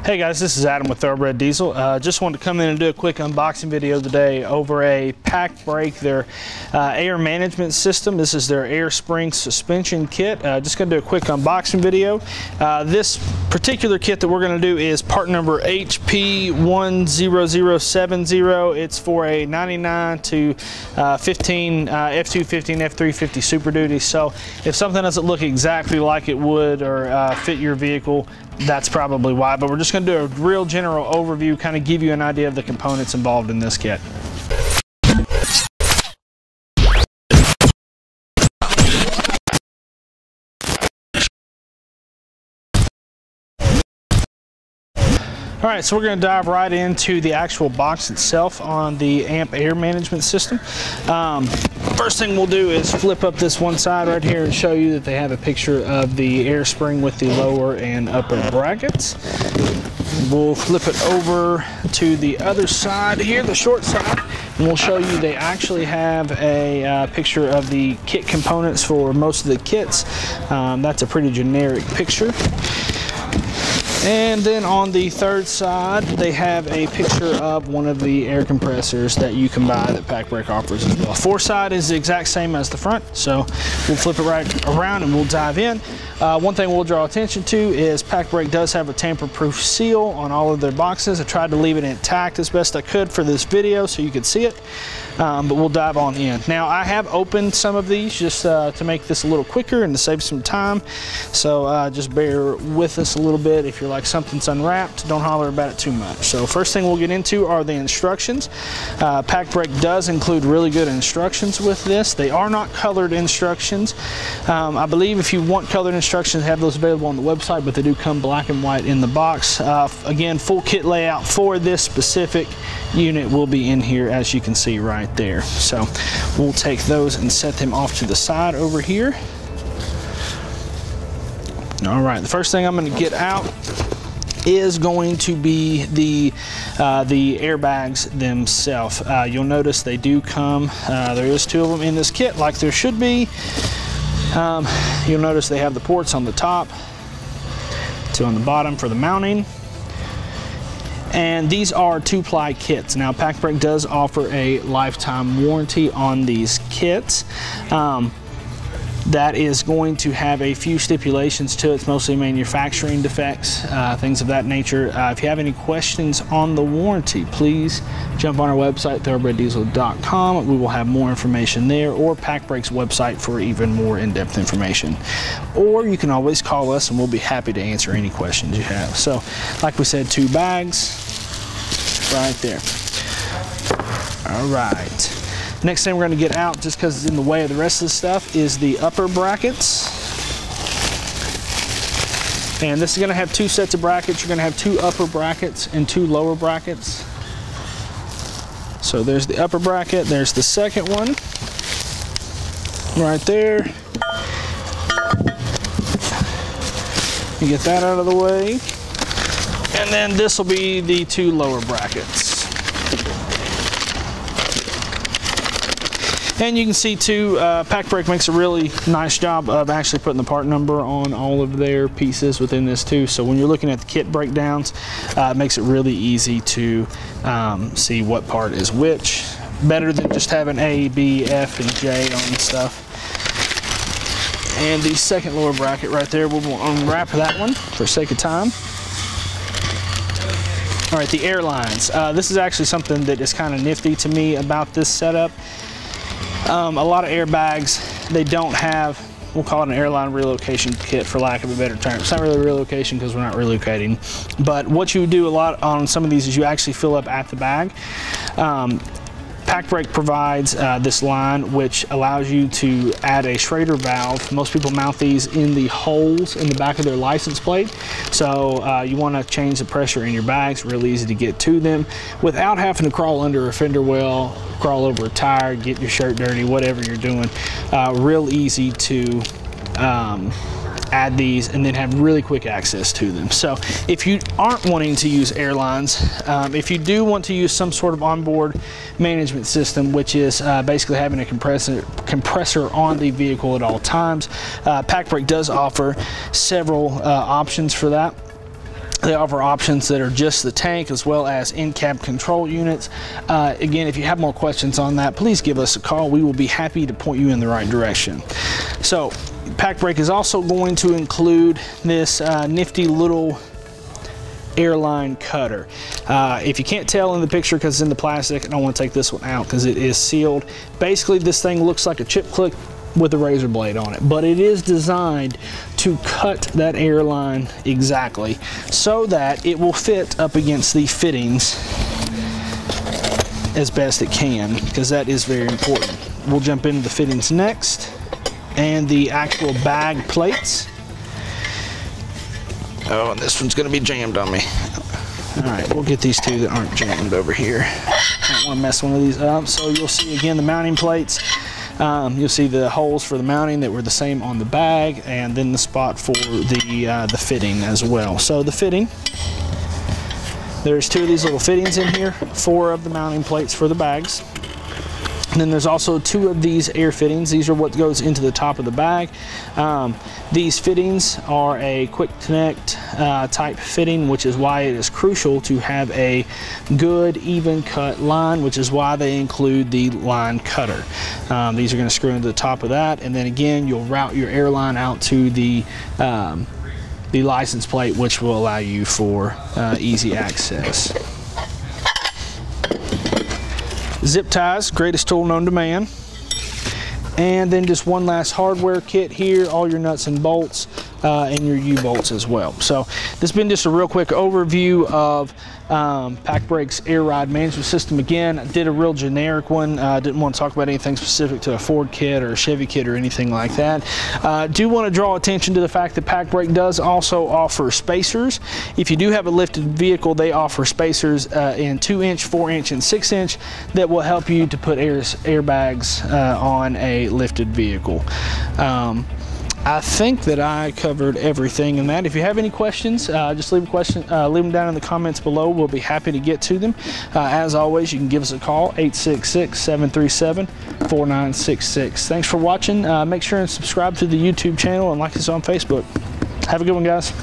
Hey guys, this is Adam with Thoroughbred Diesel. Just wanted to come in and do a quick unboxing video today over a Pacbrake, their air management system. This is their air spring suspension kit. Just going to do a quick unboxing video. This particular kit that we're going to do is part number HP10070. It's for a 99 to 15 F250 and F350 Super Duty. So if something doesn't look exactly like it would or fit your vehicle, that's probably why. But we're just going to do a real general overview, kind of give you an idea of the components involved in this kit. All right, so we're going to dive right into the actual box itself on the AMP air management system. First thing we'll do is flip up this one side right here and show you that they have a picture of the air spring with the lower and upper brackets. We'll flip it over to the other side here, the short side, and we'll show you they actually have a picture of the kit components for most of the kits. That's a pretty generic picture. And then on the third side, they have a picture of one of the air compressors that you can buy that Pacbrake offers as well. Fore side is the exact same as the front, so we'll flip it right around and we'll dive in. One thing we'll draw attention to is Pacbrake does have a tamper-proof seal on all of their boxes. I tried to leave it intact as best I could for this video so you could see it, but we'll dive on in. Now, I have opened some of these just to make this a little quicker and to save some time, so just bear with us a little bit. If you're like something's unwrapped, don't holler about it too much. So first thing we'll get into are the instructions. Pacbrake does include really good instructions with this. They are not colored instructions. I believe if you want colored instructions, have those available on the website, but they do come black and white in the box. Again, full kit layout for this specific unit will be in here, as you can see right there. So we'll take those and set them off to the side over here. All right, the first thing I'm going to get out is going to be the airbags themselves. You'll notice they do come, there is two of them in this kit like there should be. You'll notice they have the ports on the top, two on the bottom for the mounting. And these are 2-ply kits. Now, Pacbrake does offer a lifetime warranty on these kits. That is going to have a few stipulations to it. It's mostly manufacturing defects, things of that nature. If you have any questions on the warranty, please jump on our website, thoroughbreddiesel.com. We will have more information there, or Pacbrake's website for even more in-depth information. Or you can always call us and we'll be happy to answer any questions you have. So, like we said, 2 bags right there. All right. Next thing we're going to get out, just because it's in the way of the rest of the stuff, is the upper brackets. And this is going to have 2 sets of brackets. You're going to have 2 upper brackets and 2 lower brackets. So there's the upper bracket, there's the second one right there. You get that out of the way. And then this will be the 2 lower brackets. And you can see too, Pacbrake makes a really nice job of actually putting the part number on all of their pieces within this too. So when you're looking at the kit breakdowns, it makes it really easy to see what part is which. Better than just having A, B, F, and J on stuff. And the second lower bracket right there, we'll unwrap that one for sake of time. All right, the airlines. This is actually something that is kind of nifty to me about this setup. A lot of airbags, they don't have, we'll call it an airline relocation kit for lack of a better term. It's not really relocation because we're not relocating, but what you do a lot on some of these is you actually fill up at the bag. Pacbrake provides this line which allows you to add a Schrader valve. Most people mount these in the holes in the back of their license plate. So you want to change the pressure in your bags, real easy to get to them without having to crawl under a fender well, crawl over a tire, get your shirt dirty, whatever you're doing. Real easy to add these and then have really quick access to them. So if you aren't wanting to use airlines, if you do want to use some sort of onboard management system, which is basically having a compressor on the vehicle at all times, Pacbrake does offer several options for that. They offer options that are just the tank as well as in-cab control units. Again, if you have more questions on that, please give us a call. We will be happy to point you in the right direction. So, Pacbrake is also going to include this nifty little airline cutter. If you can't tell in the picture because it's in the plastic, I don't want to take this one out because it is sealed. Basically, this thing looks like a chip click with a razor blade on it, but it is designed to cut that airline exactly so that it will fit up against the fittings as best it can, because that is very important. We'll jump into the fittings next, and the actual bag plates. Oh, and this one's going to be jammed on me. All right, we'll get these two that aren't jammed over here. I don't want to mess one of these up. So you'll see again the mounting plates. You'll see the holes for the mounting that were the same on the bag, and then the spot for the fitting as well. So the fitting, there's 2 of these little fittings in here, 4 of the mounting plates for the bags. And then there's also 2 of these air fittings. These are what goes into the top of the bag. These fittings are a quick connect type fitting, which is why it is crucial to have a good even cut line, which is why they include the line cutter. These are going to screw into the top of that, and then again you'll route your airline out to the license plate, which will allow you for easy access. Zip ties, greatest tool known to man. And then just one last hardware kit here, all your nuts and bolts, and your U-bolts as well. So this has been just a real quick overview of Pacbrake's air ride management system. Again, I did a real generic one. Didn't want to talk about anything specific to a Ford kit or a Chevy kit or anything like that. Do want to draw attention to the fact that Pacbrake does also offer spacers. If you do have a lifted vehicle, they offer spacers in 2-inch, 4-inch, and 6-inch that will help you to put airbags on a lifted vehicle. I think that I covered everything in that. If you have any questions, just leave them down in the comments below. We'll be happy to get to them. As always, you can give us a call, 866-737-4966. Thanks for watching. Make sure and subscribe to the YouTube channel and like us on Facebook. Have a good one, guys.